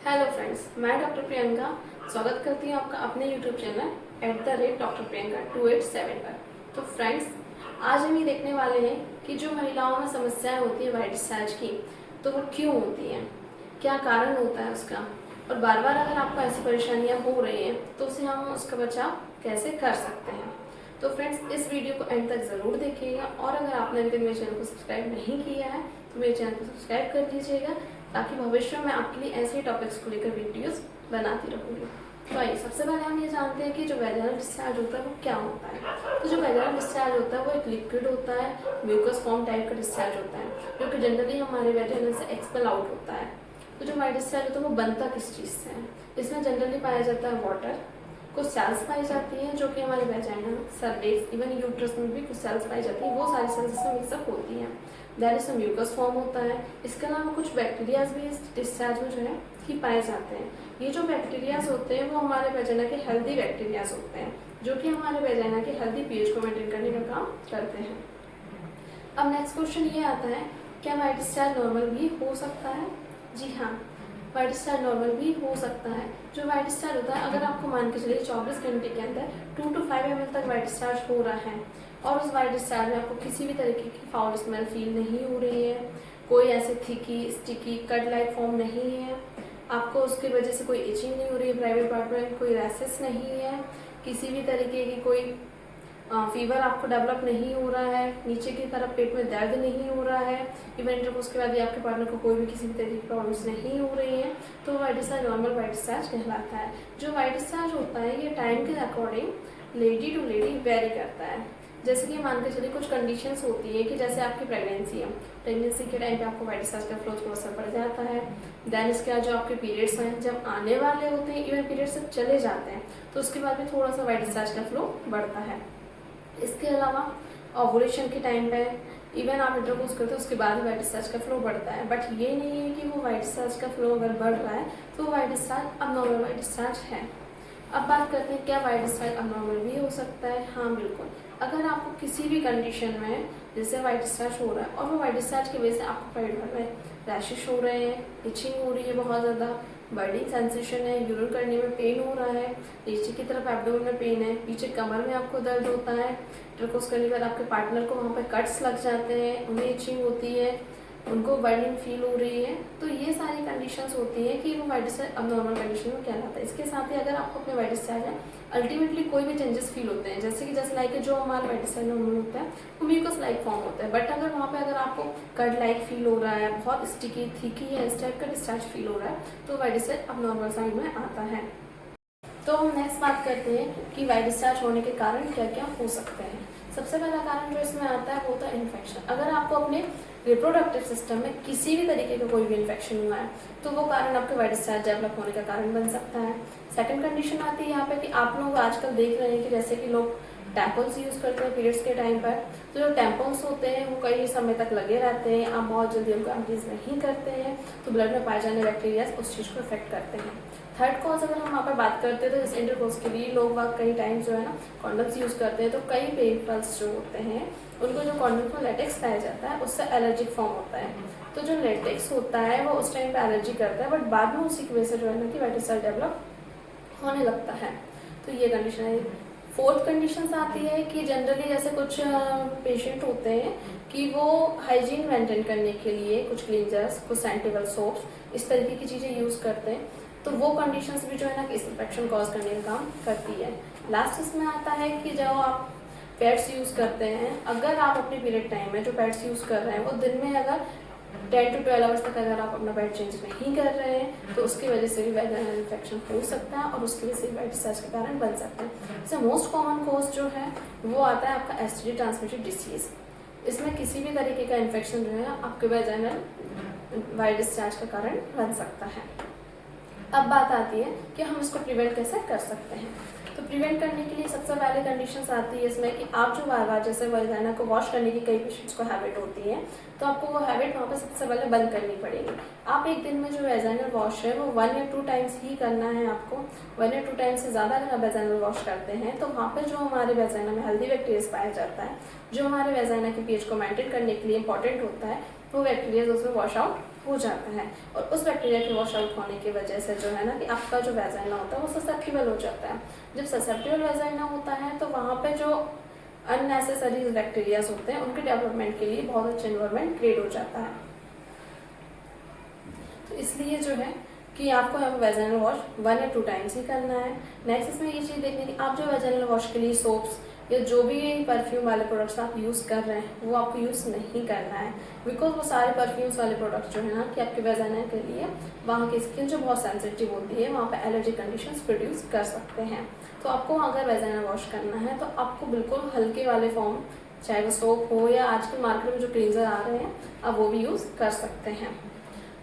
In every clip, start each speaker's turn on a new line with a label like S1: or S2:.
S1: Hello friends, मैं doctor Priyanka स्वागत करती हूँ आपका अपने यूट्यूब चैनल @Dr Priyanka 287 पर। तो फ्रेंड्स, आज हम ये देखने वाले हैं कि जो महिलाओं में समस्याएं होती है वाइट डिस्चार्ज की, तो वो क्यों होती हैं, क्या कारण होता है उसका, और बार बार अगर आपको ऐसी परेशानियां हो रही हैं तो उसे हम उसका बचाव कैसे कर सकते हैं। तो फ्रेंड्स, इस वीडियो को एंड तक ज़रूर देखिएगा और अगर आपने अभी तक मेरे चैनल को सब्सक्राइब नहीं किया है तो मेरे चैनल को सब्सक्राइब कर लीजिएगा ताकि भविष्य में आपके लिए ऐसे टॉपिक्स को लेकर वीडियोस बनाती रहूँगी। तो आइए, सबसे पहले हम ये जानते हैं कि जो वेजाइनल डिस्चार्ज होता है वो क्या होता है। तो जो वेजाइनल डिस्चार्ज होता है वो एक लिक्विड होता है, म्यूकस फॉर्म टाइप का डिस्चार्ज होता है जो कि जनरली हमारे वेजाइनल से एक्सपेल आउट होता है। तो जो वाइट डिस्चार्ज होता है वो बनता किस चीज़ से है? इसमें जनरली पाया जाता है वाटर, कुछ सेल्स पाई जाती हैं जो कि हमारे वेजाइना, सर्विक्स, इवन यूट्रस में भी कुछ सेल्स पाई जाती हैं, वो सारी सेल्स इसमें मिक्सअप होती हैं। दैट इज म्यूकस फॉर्म होता है। इसके अलावा कुछ बैक्टीरियाज भी इस डिस्चार्ज में जो है कि पाए जाते हैं। ये जो बैक्टीरियाज होते हैं वो हमारे वेजाइना के हेल्दी बैक्टीरियाज होते हैं जो कि हमारे वेजाइना के हेल्दी पीएच को मेंटेन करने का काम करते हैं। अब नेक्स्ट क्वेश्चन ये आता है, क्या वाइट डिस्चार्ज नॉर्मल भी हो सकता है? जी हाँ, वाइट डिस्चार्ज नॉर्मल भी हो सकता है। जो वाइट डिस्चार्ज होता है, अगर आपको मान के चलिए 24 घंटे के अंदर 2 to 5 ml तक वाइट डिस्चार्ज हो रहा है और उस वाइट डिस्चार्ज में आपको किसी भी तरीके की फाउल स्मेल फील नहीं हो रही है, कोई ऐसे थिकी स्टिकी कट लाइक फॉर्म नहीं है, आपको उसकी वजह से कोई इचिंग नहीं हो रही है प्राइवेट पार्ट में, कोई रैसेस नहीं है, किसी भी तरीके की कोई फीवर आपको डेवलप नहीं हो रहा है, नीचे की तरफ पेट में दर्द नहीं हो रहा है, इवन इंटरकोर्स के बाद भी आपके पार्टनर को कोई भी किसी भी तरह की प्रॉब्लम्स नहीं हो रही है, तो white discharge normal white discharge कहलाता है। जो वाइट डिस्चार्ज होता है ये टाइम के according lady to lady vary करता है। जैसे कि मान के चलिए कुछ कंडीशंस होती है कि जैसे आपकी प्रेगनेंसी है, प्रेगनेंसी के टाइम पे आपको वाइट डिस्चार्ज का फ्लो थोड़ा सा बढ़ जाता है। देन इसके बाद जो आपके पीरियड्स हैं जब आने वाले होते हैं, इवन पीरियड्स जब चले जाते हैं तो उसके बाद में थोड़ा सा वाइट डिस्चार्ज का फ्लो बढ़ता है। इसके अलावा ओवुलेशन के टाइम पे इवन आप इंटरकोर्स करते हो उसके बाद वाइट डिस्चार्ज का फ्लो बढ़ता है, बट ये नहीं है कि वो वाइट डिस्चार्ज का फ्लो अगर बढ़ रहा है तो white discharge abnormal white discharge है। अब बात करते हैं, क्या वाइट डिस्चार्ज अबनॉर्मल भी हो सकता है? हाँ बिल्कुल। अगर आपको किसी भी कंडीशन में जैसे वाइट डिस्चार्ज हो रहा है और वो वाइट डिस्चार्ज की वजह से आपको पेट भर में रैशेस हो रहे हैं, इचिंग हो रही है बहुत ज़्यादा, बर्निंग सेंसेशन है, यूरिन करने में पेन हो रहा है, नीचे की तरफ एब्डोमेन में पेन है, पीछे कमर में आपको दर्द होता है, इंटरकोर्स करने के बाद आपके पार्टनर को वहाँ पे कट्स लग जाते हैं, उन्हें इचिंग होती है, उनको बर्निंग फील हो रही है, तो ये सारी कंडीशंस होती हैं कि वो वाइट डिस्चार्ज अबनॉर्मल कंडीशन में कहलाता है। इसके साथ ही अगर आपको अपने वाइट डिस्चार्ज है अल्टीमेटली कोई भी चेंजेस फील होते हैं, जैसे लाइक जो हमारा वाइट डिस्चार्ज नॉर्मल होता है वो म्यूकस लाइक फॉर्म होता है, बट अगर वहाँ पे अगर आपको कट लाइक फील हो रहा है, बहुत स्टिकी थिकी है, इस टाइप का डिस्चार्ज फील हो रहा है, तो वाइट डिस्चार्ज अबनॉर्मल साइड में आता है। तो हम नेक्स्ट बात करते हैं कि वाइट डिस्चार्ज होने के कारण क्या क्या हो सकते हैं। सबसे पहला कारण जो इसमें आता है वो होता है इन्फेक्शन। अगर आपको अपने रिप्रोडक्टिव सिस्टम में किसी भी तरीके का कोई भी इन्फेक्शन हुआ है तो वो कारण आपके वाइट डिस्चार्ज डेवलप होने का कारण बन सकता है। सेकंड कंडीशन आती है यहाँ पे कि आप लोग आजकल देख रहे हैं कि जैसे कि लोग टैम्पन्स यूज़ करते हैं पीरियड्स के टाइम पर, तो जो टैम्पन्स होते हैं वो कई समय तक लगे रहते हैं, आप बहुत जल्दी उनको एम्प्टीज नहीं करते हैं, तो ब्लड में पाए जाने बैक्टीरिया उस चीज़ को इफेक्ट करते हैं। थर्ड कॉज अगर हम वहाँ पर बात करते हैं तो जैसे इंटरकोर्स के लिए लोग वहाँ कई टाइम जो है ना कॉन्डम्स यूज़ करते हैं, तो कई पेपर्स जो होते हैं उनको जो कॉन्डम्स में लेटेक्स पाया जाता है उससे एलर्जिक फॉर्म होता है, तो जो लेटेक्स होता है वो उस टाइम पे एलर्जी करता है, बट बाद में उसी की वजह से जो है ना कि वाइट डिस्चार्ज डेवलप होने लगता है। तो ये कंडीशन है। फोर्थ कंडीशन आती है कि जनरली जैसे कुछ पेशेंट होते हैं कि वो हाइजीन मेंटेन करने के लिए कुछ क्लींजर्स, कुछ सैनिटेबल सोप्स, इस तरीके की चीज़ें यूज़ करते हैं, तो वो कंडीशंस भी जो है ना इस इन्फेक्शन कॉज करने का काम करती है। लास्ट इसमें आता है कि जब आप पैड्स यूज़ करते हैं, अगर आप अपने पीरियड टाइम में जो पैड्स यूज़ कर रहे हैं वो दिन में अगर 10 to 12 आवर्स तक अगर आप अपना पैड चेंज नहीं कर रहे हैं तो उसकी वजह से भी वैजाइनल इन्फेक्शन हो सकता है और उसकी वजह से वाइट डिस्चार्ज का कारण बन सकता है। इससे मोस्ट कॉमन कॉज जो है वो आता है आपका एसटीडी ट्रांसमिटेड डिसीज। इसमें किसी भी तरीके का इन्फेक्शन जो है आपके वैजाइनल वाइट डिस्चार्ज का कारण बन सकता है। अब बात आती है कि हम इसको प्रिवेंट कैसे कर सकते हैं। तो प्रिवेंट करने के लिए सबसे पहले कंडीशंस आती है इसमें कि आप जो बार बार जैसे वजाइना को वॉश करने की कई पेशेंट्स को हैबिट होती है, तो आपको वो हैबिट वहाँ पे सबसे पहले बंद करनी पड़ेगी। आप एक दिन में जो वजाइनल वॉश है वो 1 या 2 टाइम्स ही करना है आपको। 1 या 2 टाइम्स से ज़्यादा अगर आप वजाइनल वॉश करते हैं तो वहाँ पे जो हमारे वजाइना में हेल्दी बैक्टीरिया पाया जाता है, जो हमारे वजाइना के पीएच को मेंटेन करने के लिए इंपॉर्टेंट होता है, वो बैक्टीरिया उसमें वॉश आउट हो जाता है। और उस बैक्टीरिया के वॉश आउट होने की वजह से जो है ना कि आपका जो वेजाइना होता है वो ससेप्टिबल हो जाता है। जब ससेप्टिबल वेजाइना होता है तो वहाँ पे जो अननेसेसरी बैक्टीरियाज होते हैं उनके डेवलपमेंट के लिए बहुत अच्छा एनवायरनमेंट क्रिएट हो जाता है। तो इसलिए जो है कि आपको यहाँ पर वेजाइनल वॉश 1 या 2 टाइम्स ही करना है। नेक्स्ट इसमें ये चीज़ देखनी कि आप जो वेजाइनल वॉश के लिए सोप्स या जो भी परफ्यूम वाले प्रोडक्ट्स आप यूज़ कर रहे हैं वो आपको यूज़ नहीं करना है, बिकॉज वो सारे परफ्यूम्स वाले प्रोडक्ट्स जो है ना कि आपके वेजाइना के लिए वहाँ की स्किन जो बहुत सेंसिटिव होती है वहाँ पे एलर्जी कंडीशंस प्रोड्यूस कर सकते हैं। तो आपको अगर वेजाइना वॉश करना है तो आपको बिल्कुल हल्के वाले फॉर्म, चाहे वो सोप हो या आजकल मार्केट में जो क्लींजर आ रहे हैं आप वो भी यूज़ कर सकते हैं।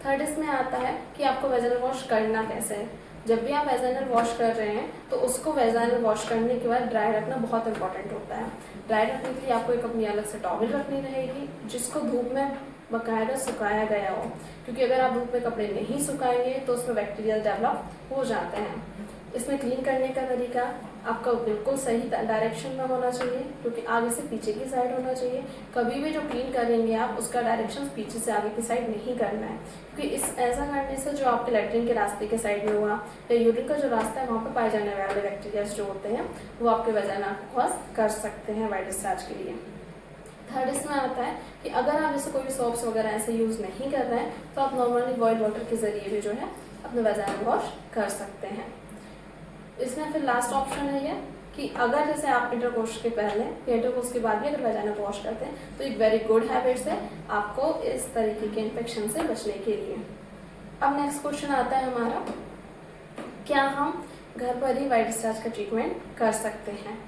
S1: थर्ड इसमें आता है कि आपको वेजाइनल वॉश करना कैसे है। जब भी आप वेजाइनल वॉश कर रहे हैं तो उसको वेजाइनल वॉश करने के बाद ड्राई रखना बहुत इंपॉर्टेंट होता है। ड्राई रखने के लिए आपको एक अपनी अलग से टॉवल रखनी रहेगी जिसको धूप में बकायदा सुखाया गया हो, क्योंकि अगर आप धूप में कपड़े नहीं सुखाएंगे तो उसमें बैक्टीरिया डेवलप हो जाते हैं। इसमें क्लीन करने का तरीका आपका बिल्कुल सही डायरेक्शन में होना चाहिए, क्योंकि आगे से पीछे की साइड होना चाहिए। कभी भी जो क्लीन करेंगे आप उसका डायरेक्शन पीछे से आगे की साइड नहीं करना है, क्योंकि ऐसा करने से जो आपके लैट्रिन के रास्ते के साइड में हुआ या यूरिन का जो रास्ता है वहाँ पर पाए जाने वाले बैक्टीरिया जो होते हैं वो आपके वेजाइना को कॉज कर सकते हैं वाइट डिस्चार्ज के लिए। थर्ड इसमें आता है कि अगर आप जैसे कोई भी सोप्स वगैरह ऐसे यूज़ नहीं कर रहे हैं तो आप नॉर्मली बॉइल्ड वाटर के जरिए भी जो है अपने वेजाइना वॉश कर सकते हैं। इसमें फिर लास्ट ऑप्शन है ये कि अगर जैसे आप इंटरकोर्स के पहले या इंटरकोर्स के बाद भी अगर वेजाइना वॉश करते हैं तो एक वेरी गुड हैबिट्स है आपको इस तरीके के इन्फेक्शन से बचने के लिए। अब नेक्स्ट क्वेश्चन आता है हमारा, क्या हम घर पर ही वाइट डिस्चार्ज का ट्रीटमेंट कर सकते हैं।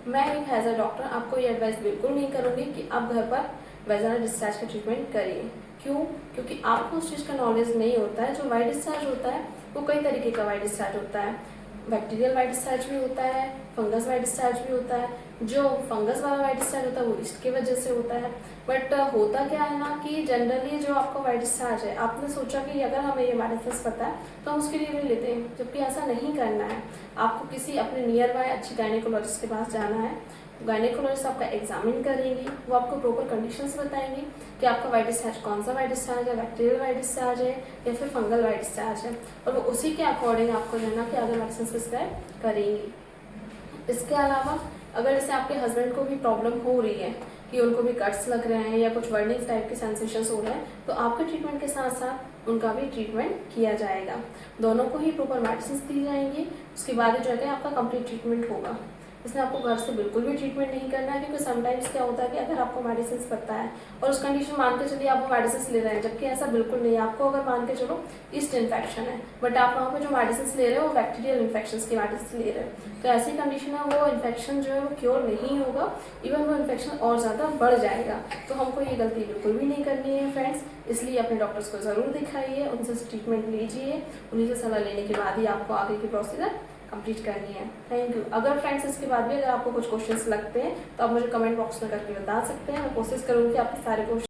S1: मैं एक एज अ डॉक्टर आपको ये एडवाइस बिल्कुल नहीं करूँगी कि आप घर पर वेजाइनल डिस्चार्ज का ट्रीटमेंट करिए। क्यों? क्योंकि आपको उस चीज़ का नॉलेज नहीं होता है। जो वाइट डिस्चार्ज होता है वो कई तरीके का वाइट डिस्चार्ज होता है। बैक्टीरियल वाइट डिस्चार्ज भी होता है, फंगस वाइट डिस्चार्ज भी होता है। जो फंगस वाला वाइट डिस्चार्ज होता है वो ईस्ट की वजह से होता है। बट होता क्या है ना कि जनरली जो आपका वाइट डिस्चार्ज है आपने सोचा कि अगर हमें ये मेडिसिन पता है तो हम उसके लिए ले लेते हैं, जबकि ऐसा नहीं करना है। आपको किसी अपने नियर बाय अच्छी गायनेकोलॉजिस्ट के पास जाना है। गायनेकोलॉजिस्ट आपका एग्जामिन करेंगी, वो आपको प्रॉपर कंडीशंस बताएंगी कि आपका वाइट डिस्चार्ज कौन सा वाइट डिस्चार्ज है, बैक्टीरियल वाइट डिस्चार्ज है या फिर फंगल वाइट डिस्चार्ज है, और वो उसी के अकॉर्डिंग आपको जो है ना कि आगे मेडिसिन प्रिस्क्राइब करेंगी। इसके अलावा अगर जैसे आपके हस्बैंड को भी प्रॉब्लम हो रही है कि उनको भी कट्स लग रहे हैं या कुछ बर्निंग टाइप के सेंसेशंस हो रहे हैं तो आपके ट्रीटमेंट के साथ साथ उनका भी ट्रीटमेंट किया जाएगा। दोनों को ही प्रॉपर मेडिसिन दी जाएंगी, उसके बाद जो है आपका कंप्लीट ट्रीटमेंट होगा। इसमें आपको घर से बिल्कुल भी ट्रीटमेंट नहीं करना है, क्योंकि समटाइम्स क्या होता है कि अगर आपको मेडिसिन पता है और उस कंडीशन मान के चलिए आप वो मेडिसिन ले रहे हैं, जबकि ऐसा बिल्कुल नहीं है। आपको अगर मान के चलो ईस्ट इन्फेक्शन है बट आप वहाँ पे जो मेडिसिन ले रहे हो वो बैक्टीरियल इन्फेक्शन की मेडिसिन ले रहे हो, तो ऐसी कंडीशन है वो इन्फेक्शन जो है वो क्योर नहीं होगा, इवन वो इन्फेक्शन और ज़्यादा बढ़ जाएगा। तो हमको ये गलती बिल्कुल भी नहीं करनी है फ्रेंड्स। इसलिए अपने डॉक्टर्स को ज़रूर दिखाइए, उनसे ट्रीटमेंट लीजिए, उन्हीं से सलाह लेने के बाद ही आपको आगे की प्रोसीजर कंप्लीट करनी है। Thank you. अगर फ्रेंड्स इसके बाद भी अगर आपको कुछ क्वेश्चंस लगते हैं तो आप मुझे कमेंट बॉक्स में करके बता सकते हैं। मैं कोशिश करूँगी आपके सारे क्वेश्चन